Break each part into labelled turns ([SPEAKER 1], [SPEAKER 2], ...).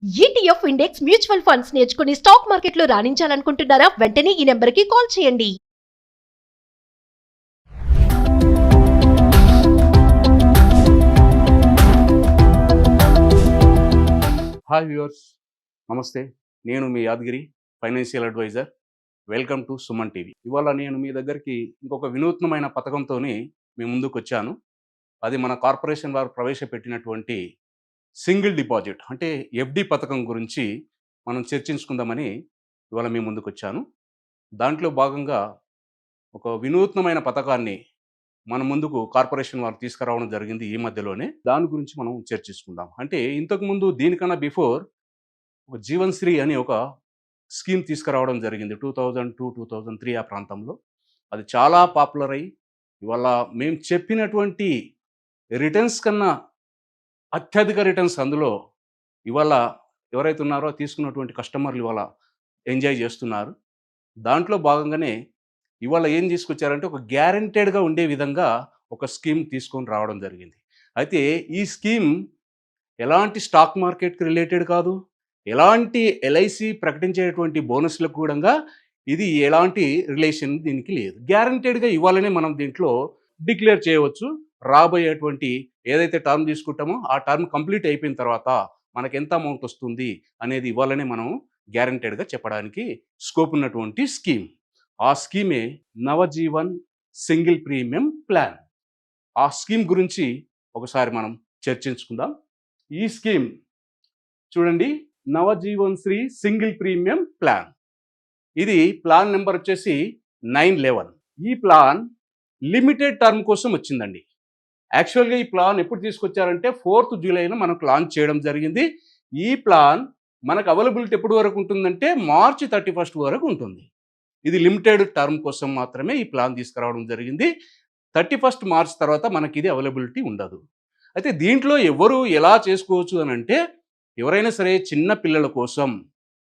[SPEAKER 1] ETF index mutual funds నేర్చుకుని stock మార్కెట్లో రాణించాలనుకుంటున్నారా? వెంటనే ఈ నెంబర్కి కాల్ చేయండి.
[SPEAKER 2] హాయ్ వ్యూవర్స్, నమస్తే. నేను మీ Yadagiri, financial advisor. Welcome to Suman TV. ఇవాళ నేను మీ దగ్గరికి ఇంకొక వినూత్నమైన పథకంతో మీ ముందుకు వచ్చాను. అది మన కార్పొరేషన్ వారు ప్రవేశపెట్టినటువంటి సింగిల్ డిపాజిట్ అంటే ఎఫ్డి పథకం గురించి మనం చర్చించుకుందామని ఇవాళ మీ ముందుకు వచ్చాను. దాంట్లో భాగంగా ఒక వినూత్నమైన పథకాన్ని మన ముందుకు కార్పొరేషన్ వారు తీసుకురావడం జరిగింది ఈ మధ్యలోనే. దాని గురించి మనం చర్చించుకుందాం. అంటే ఇంతకుముందు దీనికన్నా బిఫోర్ ఒక జీవన్ శ్రీ అని ఒక స్కీమ్ తీసుకురావడం జరిగింది 2002-2003 ఆ ప్రాంతంలో. అది చాలా పాపులర్ అయ్యి ఇవాళ మేము చెప్పినటువంటి రిటర్న్స్ కన్నా అత్యధిక రిటర్న్స్ అందులో ఇవాళ ఎవరైతే ఉన్నారో తీసుకున్నటువంటి కస్టమర్లు ఇవాళ ఎంజాయ్ చేస్తున్నారు. దాంట్లో భాగంగానే ఇవాళ ఏం తీసుకొచ్చారంటే ఒక గ్యారెంటెడ్గా ఉండే విధంగా ఒక స్కీమ్ తీసుకొని రావడం జరిగింది. అయితే ఈ స్కీమ్ ఎలాంటి స్టాక్ మార్కెట్కి రిలేటెడ్ కాదు, ఎలాంటి ఎల్ఐసి ప్రకటించేటువంటి బోనస్లకు కూడా ఇది ఎలాంటి రిలేషన్ దీనికి లేదు. గ్యారెంటెడ్గా ఇవ్వాలనే మనం దీంట్లో డిక్లేర్ చేయవచ్చు. రాబోయేటువంటి ఏదైతే టర్మ్ తీసుకుంటామో ఆ టర్మ్ కంప్లీట్ అయిపోయిన తర్వాత మనకు ఎంత అమౌంట్ వస్తుంది అనేది ఇవ్వాలనే మనం గ్యారెంటెడ్గా చెప్పడానికి స్కోప్ ఉన్నటువంటి స్కీమ్. ఆ స్కీమే నవజీవన్ సింగిల్ ప్రీమియం ప్లాన్. ఆ స్కీమ్ గురించి ఒకసారి మనం చర్చించుకుందాం. ఈ స్కీమ్ చూడండి, Navjeevan Shri single premium plan. ఇది ప్లాన్ నెంబర్ వచ్చేసి 911. ఈ ప్లాన్ లిమిటెడ్ టర్మ్ కోసం వచ్చిందండి. యాక్చువల్గా ఈ ప్లాన్ ఎప్పుడు తీసుకొచ్చారంటే 4th జూలైలో మనకు లాంచ్ చేయడం జరిగింది. ఈ ప్లాన్ మనకు అవైలబిలిటీ ఎప్పటి వరకు ఉంటుందంటే మార్చి 31 వరకు ఉంటుంది. ఇది లిమిటెడ్ టర్మ్ కోసం మాత్రమే ఈ ప్లాన్ తీసుకురావడం జరిగింది. 31 మార్చ్ తర్వాత మనకి ఇది అవైలబిలిటీ ఉండదు. అయితే దీంట్లో ఎవరు ఎలా చేసుకోవచ్చు అని అంటే, ఎవరైనా సరే చిన్న పిల్లల కోసం,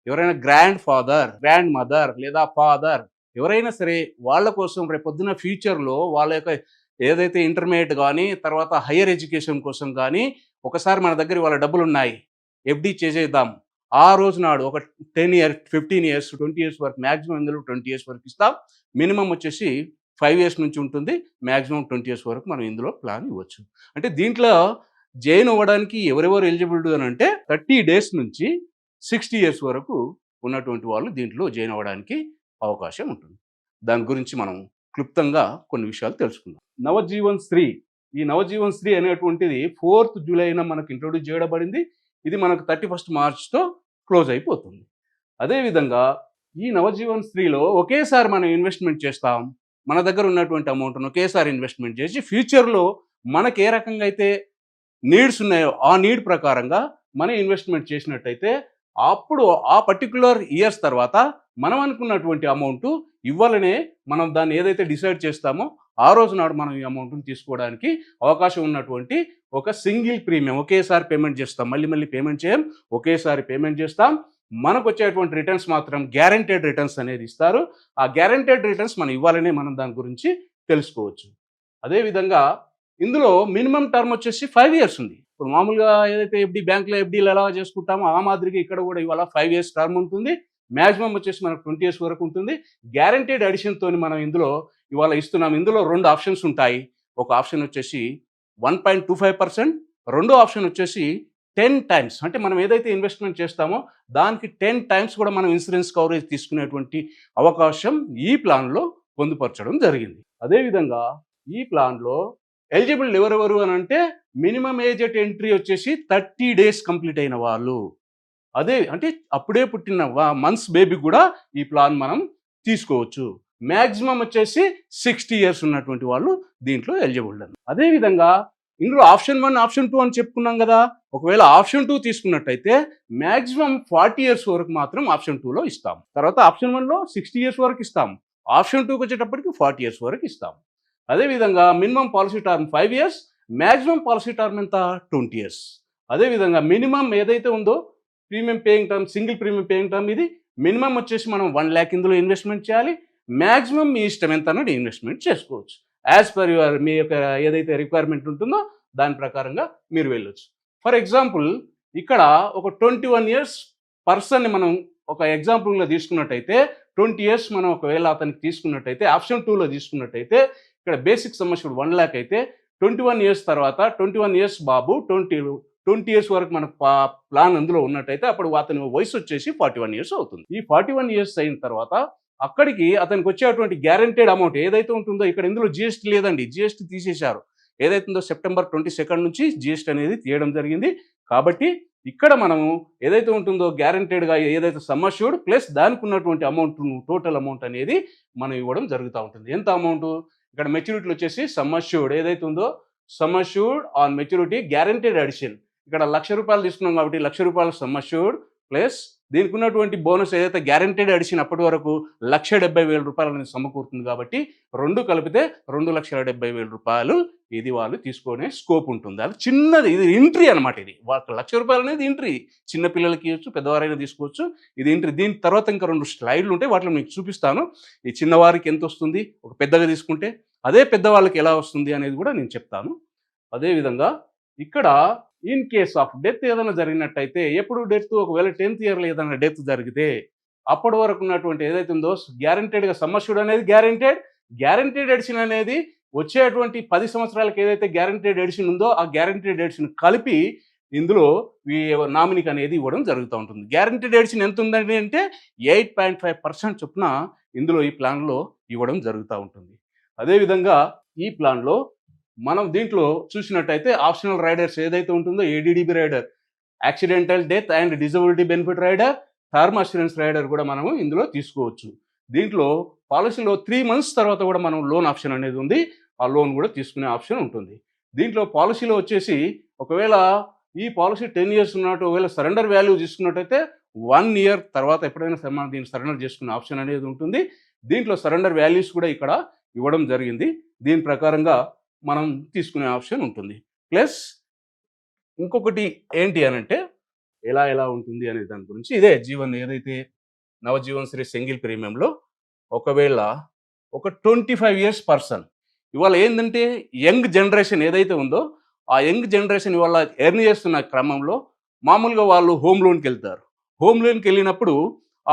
[SPEAKER 2] ఎవరైనా గ్రాండ్ ఫాదర్, గ్రాండ్ మదర్ లేదా ఫాదర్ ఎవరైనా సరే వాళ్ళ కోసం రేపొద్దున ఫ్యూచర్లో వాళ్ళ యొక్క ఏదైతే ఇంటర్మీడియట్ కానీ తర్వాత హయ్యర్ ఎడ్యుకేషన్ కోసం కానీ ఒకసారి మన దగ్గర వాళ్ళ డబ్బులు ఉన్నాయి, ఎఫ్డి చేసేద్దాం, ఆ రోజు నాడు ఒక 10 years 15 years 20 years వరకు, మ్యాక్సిమం ఇందులో 20 years వరకు ఇస్తాం. మినిమం వచ్చేసి 5 years నుంచి ఉంటుంది, మ్యాక్సిమం 20 years వరకు మనం ఇందులో ప్లాన్ ఇవ్వచ్చు. అంటే దీంట్లో జాయిన్ అవ్వడానికి ఎవరెవరు ఎలిజిబిలిటీ అని అంటే 30 days నుంచి 60 years వరకు ఉన్నటువంటి వాళ్ళు దీంట్లో జాయిన్ అవ్వడానికి అవకాశం ఉంటుంది. దాని గురించి మనం క్లుప్తంగా కొన్ని విషయాలు తెలుసుకుందాం. నవజీవన్ శ్రీ, ఈ నవజీవన్ శ్రీ అనేటువంటిది 4th జూలైన మనకు ఇంట్రొడ్యూస్ చేయబడింది. ఇది మనకు 31 మార్చ్తో క్లోజ్ అయిపోతుంది. అదేవిధంగా ఈ నవజీవన్ శ్రీలో ఒకేసారి మనం ఇన్వెస్ట్మెంట్ చేస్తాం. మన దగ్గర ఉన్నటువంటి అమౌంట్ను ఒకేసారి ఇన్వెస్ట్మెంట్ చేసి ఫ్యూచర్లో మనకు ఏ రకంగా అయితే నీడ్స్ ఉన్నాయో ఆ నీడ్ ప్రకారంగా మనం ఇన్వెస్ట్మెంట్ చేసినట్టయితే అప్పుడు ఆ పర్టికులర్ ఇయర్స్ తర్వాత మనం అనుకున్నటువంటి అమౌంట్ ఇవ్వాలనే మనం దాన్ని ఏదైతే డిసైడ్ చేస్తామో ఆ రోజు నాడు మనం ఈ అమౌంట్ని తీసుకోవడానికి అవకాశం ఉన్నటువంటి ఒక సింగిల్ ప్రీమియం. ఒకేసారి పేమెంట్ చేస్తాం, మళ్ళీ పేమెంట్ చేయం, ఒకేసారి పేమెంట్ చేస్తాం. మనకు వచ్చేటువంటి రిటర్న్స్ మాత్రం గ్యారెంటెడ్ రిటర్న్స్ అనేది ఇస్తారు. ఆ గ్యారెంటెడ్ రిటర్న్స్ మనం ఇవ్వాలనే మనం దాని గురించి తెలుసుకోవచ్చు. అదేవిధంగా ఇందులో మినిమం టర్మ్ వచ్చేసి 5 years ఉంది. ఇప్పుడు మామూలుగా ఏదైతే ఎఫ్డి బ్యాంకులో ఎఫ్డీలు ఎలా చేసుకుంటామో ఆ మాదిరిగా ఇక్కడ కూడా ఇవాళ 5 years టర్మ్ ఉంటుంది. మ్యాక్సిమం వచ్చేసి మనకు 20 years వరకు ఉంటుంది. గ్యారెంటెడ్ అడిషన్తో మనం ఇందులో ఇవాళ ఇస్తున్నాం. ఇందులో 2 ఆప్షన్స్ ఉంటాయి. ఒక ఆప్షన్ వచ్చేసి 1.25%, రెండో ఆప్షన్ వచ్చేసి 10 times. అంటే మనం ఏదైతే ఇన్వెస్ట్మెంట్ చేస్తామో దానికి 10 times కూడా మనం ఇన్సూరెన్స్ కవరేజ్ తీసుకునేటువంటి అవకాశం ఈ ప్లాన్లో పొందుపరచడం జరిగింది. అదేవిధంగా ఈ ప్లాన్లో ఎలిజిబుల్ ఎవరెవరు అని అంటే మినిమం ఏజ్ ఎట్ ఎంట్రీ వచ్చేసి 30 days కంప్లీట్ అయిన వాళ్ళు. అదే అంటే అప్పుడే పుట్టిన మంత్స్ బేబీ కూడా ఈ ప్లాన్ మనం తీసుకోవచ్చు. మ్యాక్సిమం వచ్చేసి 60 years ఉన్నటువంటి వాళ్ళు దీంట్లో ఎలిజిబుల్. అదేవిధంగా ఇందులో ఆప్షన్ 1 ఆప్షన్ 2 అని చెప్పుకున్నాం కదా. ఒకవేళ ఆప్షన్ 2 తీసుకున్నట్టయితే మ్యాక్సిమం 40 years వరకు మాత్రం ఆప్షన్ 2లో ఇస్తాం. తర్వాత ఆప్షన్ 1లో 60 years వరకు ఇస్తాం. ఆప్షన్ 2కి వచ్చేటప్పటికి 40 years వరకు ఇస్తాం. అదేవిధంగా minimum policy term 5 years, maximum policy term ఎంత 20 years. అదేవిధంగా మినిమం ఏదైతే ఉందో premium paying term, single premium paying term, ఇది మినిమం వచ్చేసి మనం 1 lakh ఇందులో ఇన్వెస్ట్మెంట్ చేయాలి. మ్యాక్సిమం మీ ఇష్టం ఎంత అన్నది ఇన్వెస్ట్మెంట్ చేసుకోవచ్చు. యాజ్ పర్ యువర్ మీ యొక్క ఏదైతే రిక్వైర్మెంట్ ఉంటుందో దాని ప్రకారంగా మీరు వెళ్ళొచ్చు. ఫర్ ఎగ్జాంపుల్ ఇక్కడ ఒక 21 ఇయర్స్ పర్సన్ని మనం ఒక ఎగ్జాంపుల్గా తీసుకున్నట్టయితే 20 ఇయర్స్ మనం ఒకవేళ అతనికి తీసుకున్నట్టయితే ఆప్షన్ 2లో తీసుకున్నట్టయితే ఇక్కడ బేసిక్ సమ్ అష్యూర్డ్ 1 lakh అయితే 21 ఇయర్స్ తర్వాత 21 ఇయర్స్ బాబు 20 ఇయర్స్ వరకు మన ప్లాన్ అందులో ఉన్నట్టయితే అప్పుడు అతని వయసు వచ్చేసి 41 ఇయర్స్ అవుతుంది. ఈ 41 ఇయర్స్ అయిన తర్వాత అక్కడికి అతనికి వచ్చేటువంటి గ్యారెంటెడ్ అమౌంట్ ఏదైతే ఉంటుందో ఇక్కడ ఇందులో జిఎస్టీ లేదండి, జిఎస్టీ తీసేశారు. ఏదైతుందో September 22 నుంచి జిఎస్టీ అనేది తీయడం జరిగింది. కాబట్టి ఇక్కడ మనము ఏదైతే ఉంటుందో గ్యారెంటెడ్గా ఏదైతే సమ్ అష్యూర్డ్ ప్లస్ దానికి ఉన్నటువంటి అమౌంట్ టోటల్ అమౌంట్ అనేది మనం ఇవ్వడం జరుగుతూ ఉంటుంది. ఎంత అమౌంట్ ఇక్కడ మెచ్యూరిటీలు వచ్చేసి సమ్ అష్యూర్డ్ ఏదైతే ఉందో sum assured on maturity guaranteed addition ఇక్కడ ₹1,00,000 తీసుకున్నాం కాబట్టి ₹1,00,000 సమ్ అష్యూర్డ్ ప్లస్ దీనికి ఉన్నటువంటి బోనస్ ఏదైతే గ్యారెంటెడ్ అడిషన్ అప్పటి వరకు ₹1,70,000 అనేది సమకూరుతుంది కాబట్టి రెండు కలిపితే ₹2,70,000 ఇది వాళ్ళు తీసుకునే స్కోప్ ఉంటుంది. అది చిన్నది, ఇది ఎంట్రీ అనమాట. ఇది వాళ్ళకి ₹1,00,000 అనేది ఎంట్రీ, చిన్నపిల్లలకి ఇవ్వచ్చు, పెద్దవారైనా తీసుకోవచ్చు. ఇది ఎంట్రీ. దీని తర్వాత ఇంకా 2 స్లైడ్లు ఉంటాయి, వాటిలో మీకు చూపిస్తాను. ఈ చిన్నవారికి ఎంత వస్తుంది, ఒక పెద్దగా తీసుకుంటే అదే పెద్దవాళ్ళకి ఎలా వస్తుంది అనేది కూడా నేను చెప్తాను. అదేవిధంగా ఇక్కడ ఇన్ కేస్ ఆఫ్ డెత్ ఏదైనా జరిగినట్టయితే ఎప్పుడు డెత్ ఒకవేళ 10th ఇయర్లో ఏదైనా డెత్ జరిగితే అప్పటి వరకు ఉన్నటువంటి ఏదైతే ఉందో గ్యారెంటెడ్గా సమ్ అష్యూర్డ్ అనేది గ్యారెంటెడ్ ఎడిషన్ అనేది వచ్చేటువంటి 10 సంవత్సరాలకు ఏదైతే గ్యారెంటెడ్ ఎడిషన్ ఉందో ఆ గ్యారెంటెడ్ ఎడిషన్ కలిపి ఇందులో నామినీకి అనేది ఇవ్వడం జరుగుతూ ఉంటుంది. గ్యారెంటెడ్ ఎడిషన్ ఎంత ఉందండి అంటే 8.5% చొప్పున ఇందులో ఈ ప్లాన్లో ఇవ్వడం జరుగుతూ ఉంటుంది. అదేవిధంగా ఈ ప్లాన్లో మనం దీంట్లో చూసినట్టయితే ఆప్షనల్ రైడర్స్ ఏదైతే ఉంటుందో ADDB rider, accidental death and disability benefit rider, term assurance rider కూడా మనము ఇందులో తీసుకోవచ్చు. దీంట్లో పాలసీలో 3 months తర్వాత కూడా మనం లోన్ ఆప్షన్ అనేది ఉంది, ఆ లోన్ కూడా తీసుకునే ఆప్షన్ ఉంటుంది. దీంట్లో పాలసీలో వచ్చేసి ఒకవేళ ఈ పాలసీ 10 years ఉన్నట్టు ఒకవేళ సరెండర్ వాల్యూ తీసుకున్నట్టయితే 1 year తర్వాత ఎప్పుడైనా సరే మనం దీన్ని సరెండర్ చేసుకునే ఆప్షన్ అనేది ఉంటుంది. దీంట్లో సరెండర్ వాల్యూస్ కూడా ఇక్కడ ఇవ్వడం జరిగింది. దీని ప్రకారంగా మనం తీసుకునే ఆప్షన్ ఉంటుంది. ప్లస్ ఇంకొకటి ఏంటి అని అంటే ఎలా ఉంటుంది అనే దాని గురించి ఇదే జీవన్ ఏదైతే నవజీవన్ శ్రీ సింగిల్ ప్రీమియంలో ఒకవేళ ఒక 25 years పర్సన్ ఇవాళ ఏంటంటే యంగ్ జనరేషన్ ఏదైతే ఉందో ఆ యంగ్ జనరేషన్ ఇవాళ ఎర్న్ చేస్తున్న క్రమంలో మామూలుగా వాళ్ళు హోమ్ లోన్కి వెళ్తారు. హోమ్ లోన్కి వెళ్ళినప్పుడు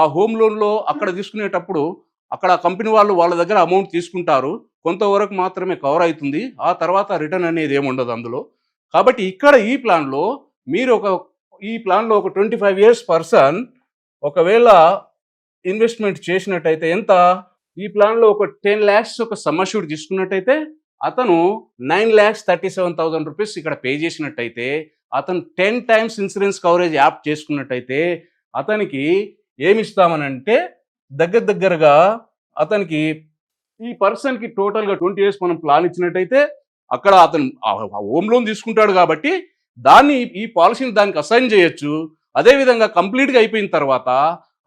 [SPEAKER 2] ఆ హోమ్ లోన్లో అక్కడ తీసుకునేటప్పుడు అక్కడ కంపెనీ వాళ్ళు వాళ్ళ దగ్గర అమౌంట్ తీసుకుంటారు, కొంతవరకు మాత్రమే కవర్ అవుతుంది, ఆ తర్వాత రిటర్న్ అనేది ఏముండదు అందులో. కాబట్టి ఇక్కడ ఈ ప్లాన్లో మీరు ఒక 25 years పర్సన్ ఒకవేళ ఇన్వెస్ట్మెంట్ చేసినట్టయితే ఎంత ఈ ప్లాన్లో ఒక 10 lakhs ఒక సమ్ అష్యూర్డ్ తీసుకున్నట్టయితే అతను ₹9,37,000 ఇక్కడ పే చేసినట్టయితే అతను 10 times ఇన్సూరెన్స్ కవరేజ్ యాప్ చేసుకున్నట్టయితే అతనికి ఏమిస్తామనంటే దగ్గరగా అతనికి ఈ పర్సన్కి టోటల్గా 20 years మనం ప్లాన్ ఇచ్చినట్టయితే అక్కడ అతను హోమ్ లోన్ తీసుకుంటాడు కాబట్టి దాన్ని ఈ పాలసీని దానికి అసైన్ చేయొచ్చు. అదేవిధంగా కంప్లీట్గా అయిపోయిన తర్వాత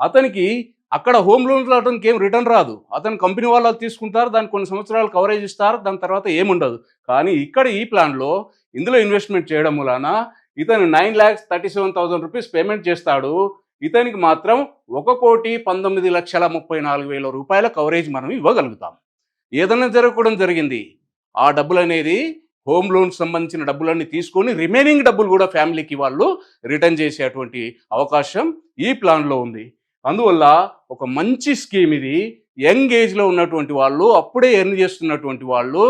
[SPEAKER 2] అతనికి అక్కడ హోమ్ లోన్లో అతనికి ఏం రిటర్న్ రాదు, అతను కంపెనీ వాళ్ళు తీసుకుంటారు, దానికి కొన్ని సంవత్సరాలు కవరేజ్ ఇస్తారు, దాని తర్వాత ఏముండదు. కానీ ఇక్కడ ఈ ప్లాన్లో ఇందులో ఇన్వెస్ట్మెంట్ చేయడం వలన ఇతను ₹9,37,000 పేమెంట్ చేస్తాడు. ఇతనికి మాత్రం ₹1,19,34,000 కవరేజ్ మనం ఇవ్వగలుగుతాం. ఏదైనా జరగకూడదు జరిగింది ఆ డబ్బులు అనేది హోమ్ లోన్ సంబంధించిన డబ్బులన్నీ తీసుకొని రిమైనింగ్ డబ్బులు కూడా ఫ్యామిలీకి వాళ్ళు రిటర్న్ చేసేటువంటి అవకాశం ఈ ప్లాన్లో ఉంది. అందువల్ల ఒక మంచి స్కీమ్ ఇది. యంగ్ ఏజ్లో ఉన్నటువంటి వాళ్ళు, అప్పుడే ఎర్న్ చేస్తున్నటువంటి వాళ్ళు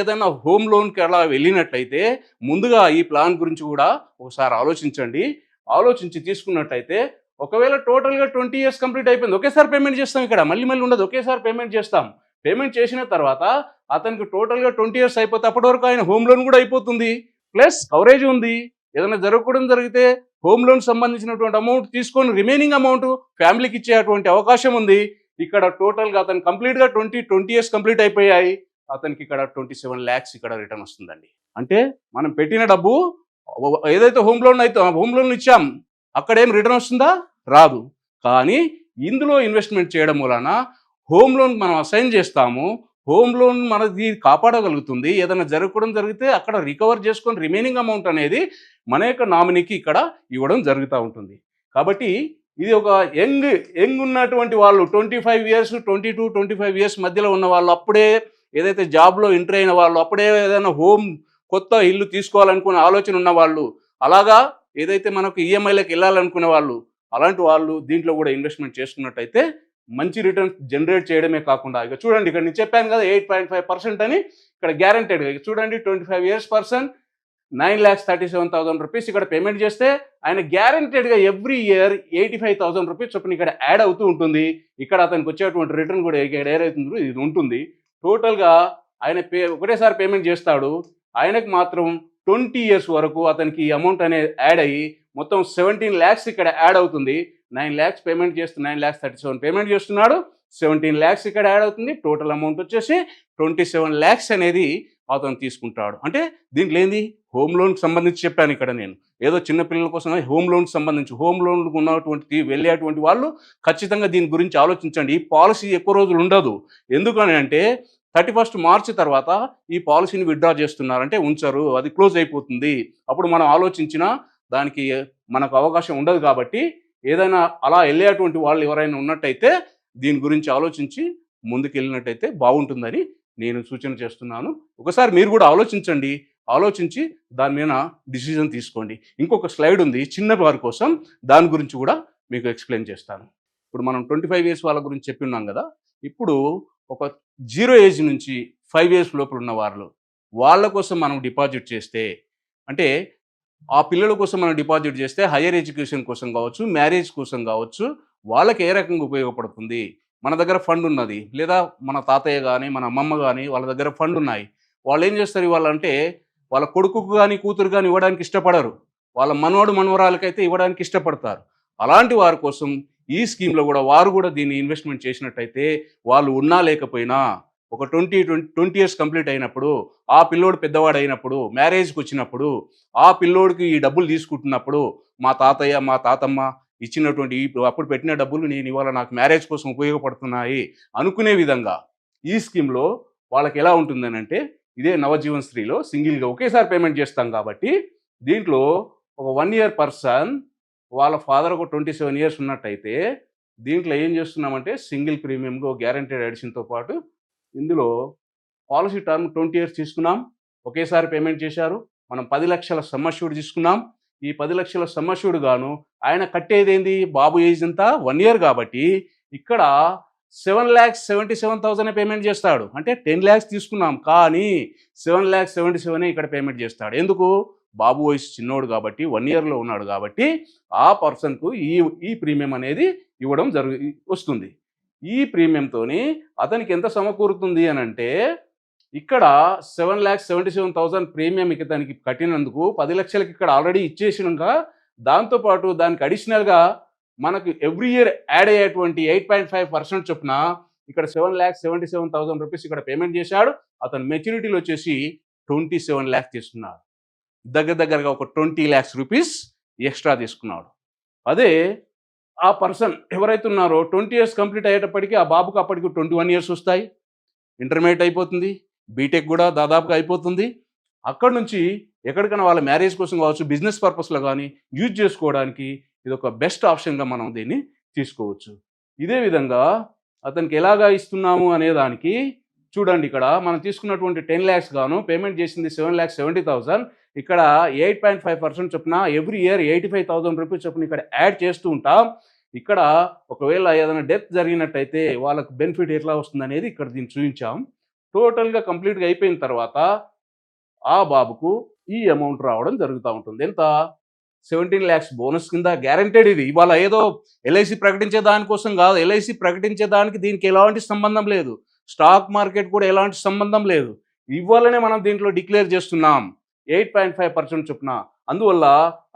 [SPEAKER 2] ఏదైనా హోమ్ లోన్కి అలా వెళ్ళినట్లయితే ముందుగా ఈ ప్లాన్ గురించి కూడా ఒకసారి ఆలోచించి తీసుకున్నట్టయితే ఒకవేళ టోటల్గా 20 years కంప్లీట్ అయిపోయింది, ఒకేసారి పేమెంట్ చేస్తాం. ఇక్కడ మళ్ళీ ఉండదు, ఒకేసారి పేమెంట్ చేస్తాం. పేమెంట్ చేసిన తర్వాత అతనికి టోటల్గా 20 years అయిపోతే అప్పటి వరకు ఆయన హోమ్ లోన్ కూడా అయిపోతుంది, ప్లస్ కవరేజ్ ఉంది. ఏదైనా జరగకూడదు జరిగితే హోమ్ లోన్ సంబంధించినటువంటి అమౌంట్ తీసుకొని రిమైనింగ్ అమౌంట్ ఫ్యామిలీకి ఇచ్చేటువంటి అవకాశం ఉంది. ఇక్కడ టోటల్గా అతను కంప్లీట్గా 20 years కంప్లీట్ అయిపోయాయి, అతనికి ఇక్కడ 27 lakhs ఇక్కడ రిటర్న్ వస్తుందండి. అంటే మనం పెట్టిన డబ్బు ఏదైతే హోమ్ లోన్ ఇచ్చాం అక్కడ ఏం రిటర్న్ వస్తుందా? రాదు. కానీ ఇందులో ఇన్వెస్ట్మెంట్ చేయడం వలన హోమ్ లోన్ మనం అసైన్ చేస్తాము, హోమ్ లోన్ మనది కాపాడగలుగుతుంది. ఏదైనా జరగకూడదు జరిగితే అక్కడ రికవర్ చేసుకొని రిమైనింగ్ అమౌంట్ అనేది మన యొక్క నామినీకి ఇక్కడ ఇవ్వడం జరుగుతూ ఉంటుంది. కాబట్టి ఇది ఒక యంగ్ ఉన్నటువంటి వాళ్ళు 25 years 22-25 years మధ్యలో ఉన్న వాళ్ళు, అప్పుడే ఏదైతే జాబ్లో ఎంటర్ అయిన వాళ్ళు, అప్పుడే ఏదైనా కొత్త ఇల్లు తీసుకోవాలనుకునే ఆలోచన ఉన్న వాళ్ళు, అలాగా ఏదైతే మనకు ఈఎంఐలకు వెళ్ళాలనుకునే వాళ్ళు అలాంటి వాళ్ళు దీంట్లో కూడా ఇన్వెస్ట్మెంట్ చేసుకున్నట్టయితే మంచి రిటర్న్ జనరేట్ చేయడమే కాకుండా ఇక చూడండి ఇక్కడ నేను చెప్పాను కదా 8.5% అని ఇక్కడ గ్యారంటెడ్గా ఇక చూడండి 25 years పర్సన్ 9,37,000 రూపీస్ ఇక్కడ పేమెంట్ చేస్తే ఆయన గ్యారంటెడ్గా ఎవ్రీ ఇయర్ 85,000 రూపీస్ చొప్పున ఇక్కడ యాడ్ అవుతూ ఉంటుంది. ఇక్కడ అతనికి వచ్చేటువంటి రిటర్న్ కూడా ఇక్కడ ఏదైతుందో ఇది ఉంటుంది. టోటల్గా ఆయన ఒకటేసారి పేమెంట్ చేస్తాడు. ఆయనకు మాత్రం 20 years వరకు అతనికి ఈ అమౌంట్ అనేది యాడ్ అయ్యి మొత్తం 17 lakhs ఇక్కడ యాడ్ అవుతుంది. 9 lakhs పేమెంట్ చేస్తూ 9,37,000 పేమెంట్ చేస్తున్నాడు. 17 lakhs ఇక్కడ యాడ్ అవుతుంది. టోటల్ అమౌంట్ వచ్చేసి 27 lakhs అనేది అతను తీసుకుంటాడు. అంటే దీంట్లో ఏంది హోమ్ లోన్కి సంబంధించి చెప్పాను ఇక్కడ నేను ఏదో చిన్న పిల్లల కోసం హోమ్ లోన్కి సంబంధించి హోమ్ లోన్కు ఉన్నటువంటి వెళ్ళేటువంటి వాళ్ళు ఖచ్చితంగా దీని గురించి ఆలోచించండి. ఈ పాలసీ ఎక్కువ రోజులు ఉండదు. ఎందుకని అంటే 31st March తర్వాత ఈ పాలసీని విత్డ్రా చేస్తున్నారు అంటే ఉంచరు, అది క్లోజ్ అయిపోతుంది. అప్పుడు మనం ఆలోచించినా దానికి మనకు అవకాశం ఉండదు. కాబట్టి ఏదైనా అలా వెళ్ళేటువంటి వాళ్ళు ఎవరైనా ఉన్నట్టయితే దీని గురించి ఆలోచించి ముందుకు వెళ్ళినట్టయితే బాగుంటుందని నేను సూచన చేస్తున్నాను. ఒకసారి మీరు కూడా ఆలోచించండి, ఆలోచించి దాని మీద డిసిజన్ తీసుకోండి. ఇంకొక స్లైడ్ ఉంది చిన్న వారి కోసం, దాని గురించి కూడా మీకు ఎక్స్ప్లెయిన్ చేస్తాను. ఇప్పుడు మనం 25 years వాళ్ళ గురించి చెప్పి ఉన్నాం కదా. ఇప్పుడు ఒక 0 age నుంచి 5 years లోపల ఉన్న వాళ్ళ కోసం మనం డిపాజిట్ చేస్తే అంటే ఆ పిల్లల కోసం మనం డిపాజిట్ చేస్తే హయ్యర్ ఎడ్యుకేషన్ కోసం కావచ్చు, మ్యారేజ్ కోసం కావచ్చు, వాళ్ళకి ఏ రకంగా ఉపయోగపడుతుంది. మన దగ్గర ఫండ్ ఉన్నది, లేదా మన తాతయ్య కానీ మన అమ్మమ్మ కానీ వాళ్ళ దగ్గర ఫండ్ ఉన్నాయి. వాళ్ళు ఏం చేస్తారు ఇవాళ అంటే వాళ్ళ కొడుకుకు కానీ కూతురు కానీ ఇవ్వడానికి ఇష్టపడరు, వాళ్ళ మనవడు మనవరాలకైతే ఇవ్వడానికి ఇష్టపడతారు. అలాంటి వారి కోసం ఈ స్కీమ్లో కూడా వారు కూడా దీన్ని ఇన్వెస్ట్మెంట్ చేసినట్టయితే వాళ్ళు ఉన్నా లేకపోయినా ఒక 20 years కంప్లీట్ అయినప్పుడు ఆ పిల్లోడు పెద్దవాడు అయినప్పుడు మ్యారేజ్కి వచ్చినప్పుడు ఆ పిల్లోడికి ఈ డబ్బులు తీసుకుంటున్నప్పుడు మా తాతయ్య మా తాతమ్మ ఇచ్చినటువంటి అప్పుడు పెట్టిన డబ్బులు నేను ఇవాళ నాకు మ్యారేజ్ కోసం ఉపయోగపడుతున్నాయి అనుకునే విధంగా ఈ స్కీమ్లో వాళ్ళకి ఎలా ఉంటుందని అంటే ఇదే నవజీవన్ స్త్రీలో సింగిల్గా ఒకేసారి పేమెంట్ చేస్తాం కాబట్టి దీంట్లో ఒక 1 year పర్సన్ వాళ్ళ ఫాదర్ ఒక 27 years ఉన్నట్టయితే దీంట్లో ఏం చేస్తున్నామంటే సింగిల్ ప్రీమియంగా గ్యారంటీడ్ ఎడిషన్తో పాటు ఇందులో పాలసీ టర్మ్ 20 years తీసుకున్నాం, ఒకేసారి పేమెంట్ చేశారు. మనం 10 లక్షల సమ్ అష్యూర్డ్ తీసుకున్నాం. ఈ 10 లక్షల సమ్ అష్యూర్డ్ గాను ఆయన కట్టేది ఏంది బాబు ఏజ్ అంతా 1 year కాబట్టి ఇక్కడ 7,77,000 పేమెంట్ చేస్తాడు. అంటే 10 lakhs తీసుకున్నాం కానీ 7,77,000 ఇక్కడ పేమెంట్ చేస్తాడు. ఎందుకు? బాబు వయసు చిన్నోడు కాబట్టి 1 yearలో ఉన్నాడు కాబట్టి ఆ పర్సన్కు ఈ ప్రీమియం అనేది ఇవ్వడం వస్తుంది. ఈ ప్రీమియంతోని అతనికి ఎంత సమకూరుతుంది అని అంటే ఇక్కడ 7,77,000 ప్రీమియం ఇతనికి కట్టినందుకు 10 లక్షలకి ఇక్కడ ఆల్రెడీ ఇచ్చేసినాక దాంతోపాటు దానికి అడిషనల్గా మనకు ఎవ్రీ ఇయర్ యాడ్ అయ్యేటువంటి 8.5% చొప్పున ఇక్కడ 7,77,000 రూపీస్ ఇక్కడ పేమెంట్ చేశాడు. అతను మెచ్యూరిటీలో వచ్చేసి 27 lakhs తీసుకున్నాడు. దగ్గరగా ఒక 20 lakhs రూపీస్ ఎక్స్ట్రా తీసుకున్నాడు. అదే ఆ పర్సన్ ఎవరైతే ఉన్నారో 20 years కంప్లీట్ అయ్యేటప్పటికీ ఆ బాబుకు అప్పటికి 21 years వస్తాయి, ఇంటర్మీడియట్ అయిపోతుంది, బీటెక్ కూడా దాదాపుగా అయిపోతుంది. అక్కడ నుంచి ఎక్కడికైనా వాళ్ళ మ్యారేజ్ కోసం కావచ్చు, బిజినెస్ పర్పస్లో కానీ యూజ్ చేసుకోవడానికి ఇది ఒక బెస్ట్ ఆప్షన్గా మనం దీన్ని తీసుకోవచ్చు. ఇదే విధంగా అతనికి ఎలాగా ఇస్తున్నాము అనే దానికి చూడండి, ఇక్కడ మనం తీసుకున్నటువంటి 10 lakhs గాను పేమెంట్ చేసింది 7,70,000. ఇక్కడ 8.5% చొప్పున ఎవ్రీ ఇయర్ 85,000 రూపీస్ చొప్పున ఇక్కడ యాడ్ చేస్తూ ఉంటాం. ఇక్కడ ఒకవేళ ఏదైనా డెత్ జరిగినట్టయితే వాళ్ళకు బెనిఫిట్ ఎట్లా వస్తుంది అనేది ఇక్కడ దీన్ని చూపించాం. టోటల్గా కంప్లీట్గా అయిపోయిన తర్వాత ఆ బాబుకు ఈ అమౌంట్ రావడం జరుగుతూ ఉంటుంది. ఎంత? 17 lakhs బోనస్ కింద గ్యారంటెడ్. ఇది ఇవాళ ఏదో ఎల్ఐసి ప్రకటించే దానికోసం కాదు. ఎల్ఐసి ప్రకటించే దానికి దీనికి ఎలాంటి సంబంధం లేదు. స్టాక్ మార్కెట్ కూడా ఎలాంటి సంబంధం లేదు. ఇవ్వాలనే మనం దీంట్లో డిక్లేర్ చేస్తున్నాం 8.5% చొప్పున. అందువల్ల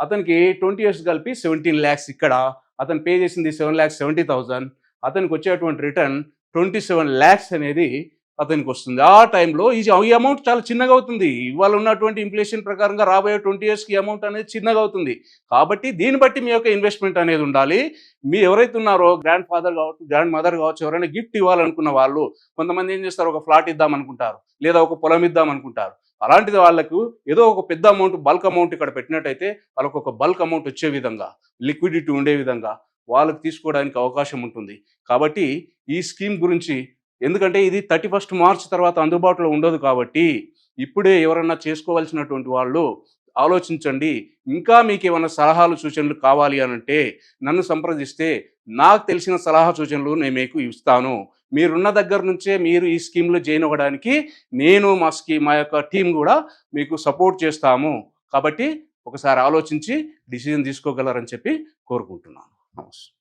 [SPEAKER 2] అతనికి 20 years కలిపి 17 lakhs ఇక్కడ అతను పే చేసింది 7,70,000. అతనికి వచ్చేటువంటి రిటర్న్ 27 lakhs అనేది అతనికి వస్తుంది. ఆ టైంలో ఈ అమౌంట్ చాలా చిన్నగా అవుతుంది. ఇవాళ ఉన్నటువంటి ఇన్ఫ్లేషన్ ప్రకారంగా రాబోయే 20 yearsకి అమౌంట్ అనేది చిన్నగా అవుతుంది. కాబట్టి దీన్ని బట్టి మీ యొక్క ఇన్వెస్ట్మెంట్ అనేది ఉండాలి. మీ ఎవరైతే ఉన్నారో గ్రాండ్ ఫాదర్ కావచ్చు, గ్రాండ్ మదర్ కావచ్చు, ఎవరైనా గిఫ్ట్ ఇవ్వాలనుకున్న వాళ్ళు కొంతమంది ఏం చేస్తారు, ఒక ఫ్లాట్ ఇద్దాం అనుకుంటారు, లేదా ఒక పొలం ఇద్దాం అనుకుంటారు. అలాంటిది వాళ్ళకు ఏదో ఒక పెద్ద అమౌంట్ బల్క్ అమౌంట్ ఇక్కడ పెట్టినట్టయితే వాళ్ళకు ఒక బల్క్ అమౌంట్ వచ్చే విధంగా, లిక్విడిటీ ఉండే విధంగా వాళ్ళకి తీసుకోవడానికి అవకాశం ఉంటుంది. కాబట్టి ఈ స్కీమ్ గురించి, ఎందుకంటే ఇది 31st March తర్వాత అందుబాటులో ఉండదు కాబట్టి ఇప్పుడే ఎవరన్నా చేసుకోవాల్సినటువంటి వాళ్ళు ఆలోచించండి. ఇంకా మీకు ఏమైనా సలహాలు సూచనలు కావాలి అనంటే నన్ను సంప్రదిస్తే నాకు తెలిసిన సలహా సూచనలు నేను మీకు ఇస్తాను. మీరున్న దగ్గర నుంచే మీరు ఈ స్కీమ్లో జాయిన్ అవ్వడానికి నేను మా యొక్క టీం కూడా మీకు సపోర్ట్ చేస్తాము. కాబట్టి ఒకసారి ఆలోచించి డిసిజన్ తీసుకోగలరని చెప్పి కోరుకుంటున్నాను. నమస్తే.